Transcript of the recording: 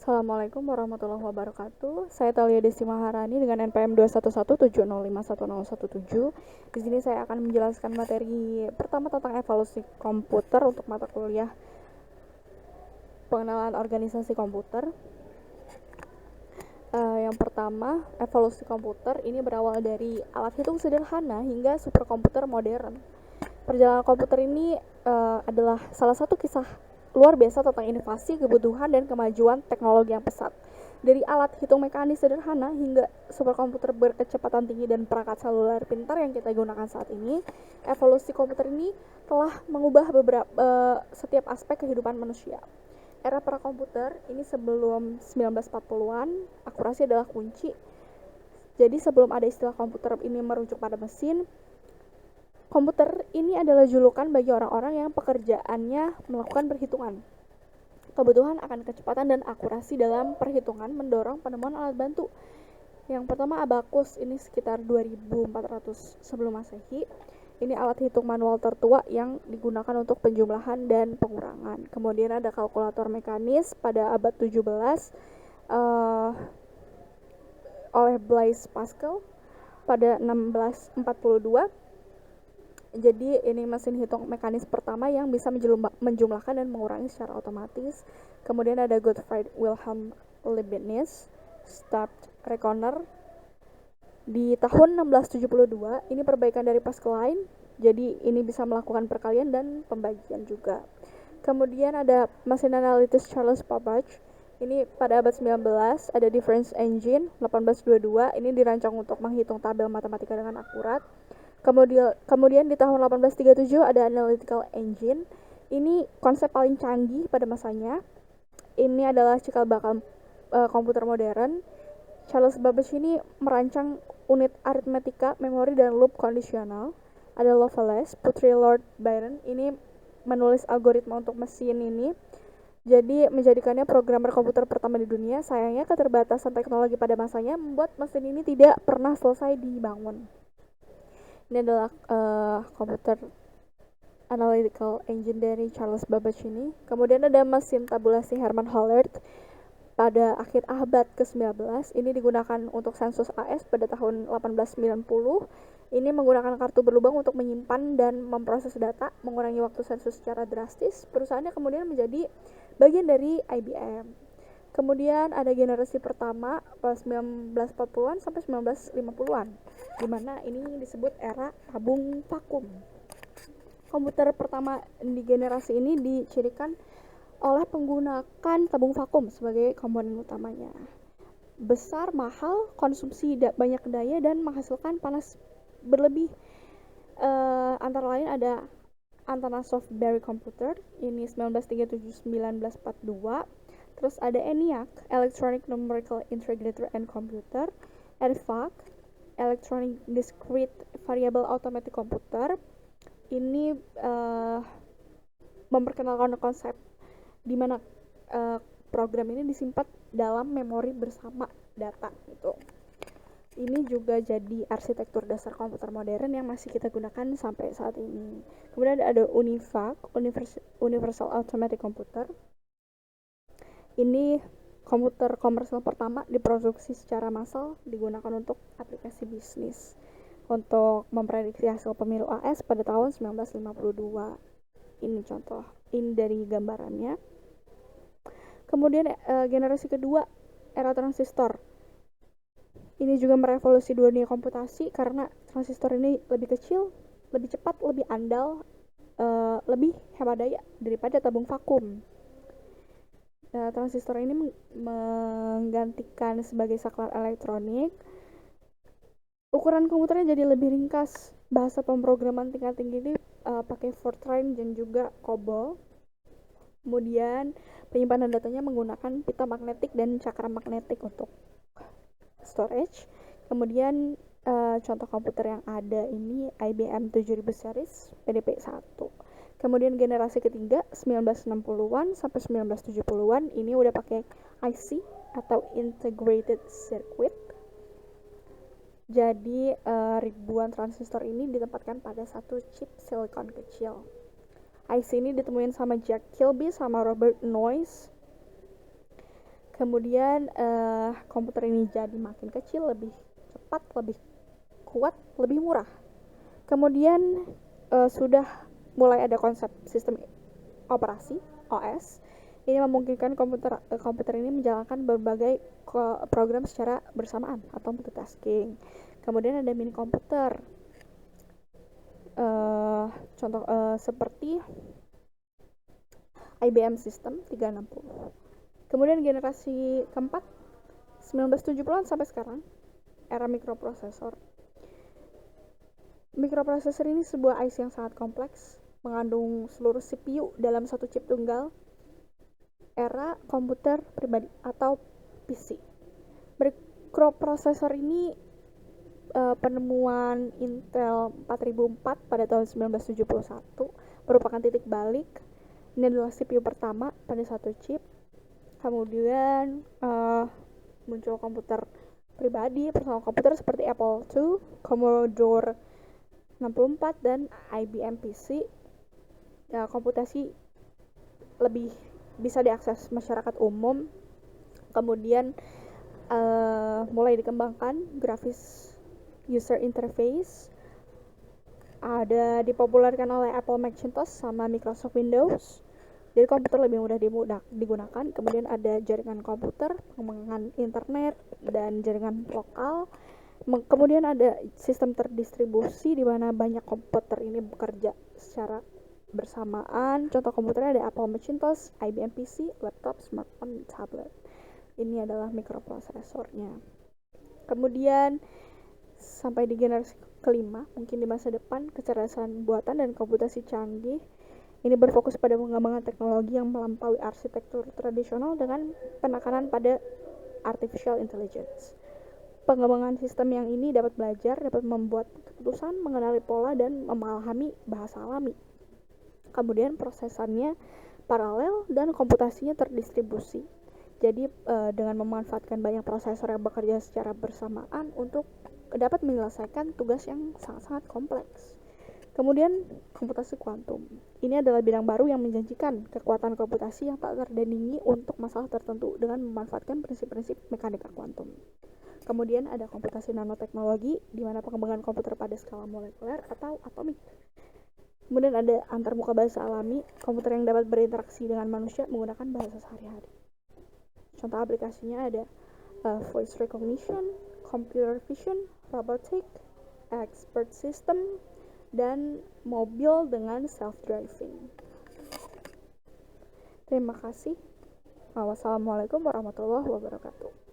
Assalamualaikum warahmatullahi wabarakatuh. Saya Talia Desti Maharani dengan NPM 21170511017. Di sini saya akan menjelaskan materi pertama tentang evolusi komputer untuk mata kuliah pengenalan organisasi komputer. Yang pertama, evolusi komputer ini berawal dari alat hitung sederhana hingga superkomputer modern. Perjalanan komputer ini adalah salah satu kisah luar biasa tentang inovasi, kebutuhan, dan kemajuan teknologi yang pesat. Dari alat hitung mekanis sederhana hingga superkomputer berkecepatan tinggi dan perangkat seluler pintar yang kita gunakan saat ini, evolusi komputer ini telah mengubah setiap aspek kehidupan manusia. Era prakomputer ini sebelum 1940-an, akurasi adalah kunci. Jadi sebelum ada istilah komputer ini merujuk pada mesin, komputer ini adalah julukan bagi orang-orang yang pekerjaannya melakukan perhitungan. Kebutuhan akan kecepatan dan akurasi dalam perhitungan mendorong penemuan alat bantu. Yang pertama abakus, ini sekitar 2400 sebelum Masehi. Ini alat hitung manual tertua yang digunakan untuk penjumlahan dan pengurangan. Kemudian ada kalkulator mekanis pada abad 17 oleh Blaise Pascal pada 1642. Jadi ini mesin hitung mekanis pertama yang bisa menjumlahkan dan mengurangi secara otomatis. Kemudian ada Gottfried Wilhelm Leibniz, Start Reckoner di tahun 1672. Ini perbaikan dari Pascaline. Jadi ini bisa melakukan perkalian dan pembagian juga. Kemudian ada mesin analitis Charles Babbage. Ini pada abad 19 ada Difference Engine 1822. Ini dirancang untuk menghitung tabel matematika dengan akurat. Kemudian di tahun 1837 ada Analytical Engine. Ini konsep paling canggih pada masanya. Ini adalah cikal bakal komputer modern. Charles Babbage ini merancang unit aritmetika, memori, dan loop kondisional. Ada Lovelace, putri Lord Byron. Ini menulis algoritma untuk mesin ini. Jadi menjadikannya programmer komputer pertama di dunia. Sayangnya keterbatasan teknologi pada masanya membuat mesin ini tidak pernah selesai dibangun. Ini adalah komputer analytical engine dari Charles Babbage ini. Kemudian ada mesin tabulasi Herman Hollert pada akhir abad ke-19. Ini digunakan untuk sensus AS pada tahun 1890. Ini menggunakan kartu berlubang untuk menyimpan dan memproses data, mengurangi waktu sensus secara drastis. Perusahaannya kemudian menjadi bagian dari IBM. Kemudian ada generasi pertama pada 1940-an sampai 1950-an, di mana ini disebut era tabung vakum. Komputer pertama di generasi ini dicirikan oleh penggunaan tabung vakum sebagai komponen utamanya. Besar, mahal, konsumsi banyak daya, dan menghasilkan panas berlebih. Antara lain ada Antonov Berry Computer, ini 1937-1942. Terus ada ENIAC, Electronic Numerical Integrator and Computer. EDVAC, Electronic Discrete Variable Automatic Computer. Ini memperkenalkan konsep di mana program ini disimpan dalam memori bersama data gitu. Ini juga jadi arsitektur dasar komputer modern yang masih kita gunakan sampai saat ini. Kemudian ada UNIVAC, Universal Automatic Computer. Ini komputer komersial pertama diproduksi secara massal, digunakan untuk aplikasi bisnis untuk memprediksi hasil pemilu AS pada tahun 1952. Ini contoh, ini dari gambarannya. Kemudian generasi kedua, era transistor. Ini juga merevolusi dunia komputasi karena transistor ini lebih kecil, lebih cepat, lebih andal, lebih hemat daya daripada tabung vakum. Transistor ini menggantikan sebagai saklar elektronik. Ukuran komputernya jadi lebih ringkas. Bahasa pemrograman tingkat tinggi ini pakai Fortran dan juga COBOL. Kemudian penyimpanan datanya menggunakan pita magnetik dan cakram magnetik untuk storage. Kemudian contoh komputer yang ada ini IBM 7000 series PDP-1. Kemudian generasi ketiga 1960-an sampai 1970-an ini udah pakai IC atau Integrated Circuit. Jadi ribuan transistor ini ditempatkan pada satu chip silikon kecil. IC ini ditemuin sama Jack Kilby sama Robert Noyce. Kemudian komputer ini jadi makin kecil, lebih cepat, lebih kuat, lebih murah. Kemudian sudah mulai ada konsep sistem operasi OS. Ini memungkinkan komputer ini menjalankan berbagai program secara bersamaan atau multitasking. Kemudian ada mini komputer. Contoh seperti IBM System 360. Kemudian generasi keempat 1970-an sampai sekarang, era mikroprosesor. Mikroprosesor ini sebuah IC yang sangat kompleks, mengandung seluruh CPU dalam satu chip tunggal. Era komputer pribadi atau PC. Mikroprosesor ini penemuan Intel 4004 pada tahun 1971 merupakan titik balik. Ini adalah CPU pertama pada satu chip. Kemudian muncul komputer pribadi, personal komputer seperti Apple II, Commodore 64, dan IBM PC. Komputasi lebih bisa diakses masyarakat umum. Kemudian mulai dikembangkan grafis user interface, ada dipopulerkan oleh Apple Macintosh sama Microsoft Windows. Jadi komputer lebih mudah digunakan. Kemudian ada jaringan komputer, pengembangan internet, dan jaringan lokal. Kemudian ada sistem terdistribusi di mana banyak komputer ini bekerja secara bersamaan. Contoh komputernya ada Apple Macintosh, IBM PC, laptop, smartphone, tablet. Ini adalah mikroprosesornya. Kemudian sampai di generasi kelima, mungkin di masa depan, kecerdasan buatan dan komputasi canggih. Ini berfokus pada pengembangan teknologi yang melampaui arsitektur tradisional dengan penekanan pada artificial intelligence. Pengembangan sistem yang ini dapat belajar, dapat membuat keputusan, mengenali pola, dan memahami bahasa alami. Kemudian prosesannya paralel dan komputasinya terdistribusi. Jadi dengan memanfaatkan banyak prosesor yang bekerja secara bersamaan untuk dapat menyelesaikan tugas yang sangat-sangat kompleks. Kemudian komputasi kuantum. Ini adalah bidang baru yang menjanjikan kekuatan komputasi yang tak terdandingi untuk masalah tertentu dengan memanfaatkan prinsip-prinsip mekanika kuantum. Kemudian ada komputasi nanoteknologi, di mana pengembangan komputer pada skala molekuler atau atomik. Kemudian ada antarmuka bahasa alami, komputer yang dapat berinteraksi dengan manusia menggunakan bahasa sehari-hari. Contoh aplikasinya ada voice recognition, computer vision, robotic, expert system, dan mobil dengan self-driving. Terima kasih. Wassalamualaikum warahmatullahi wabarakatuh.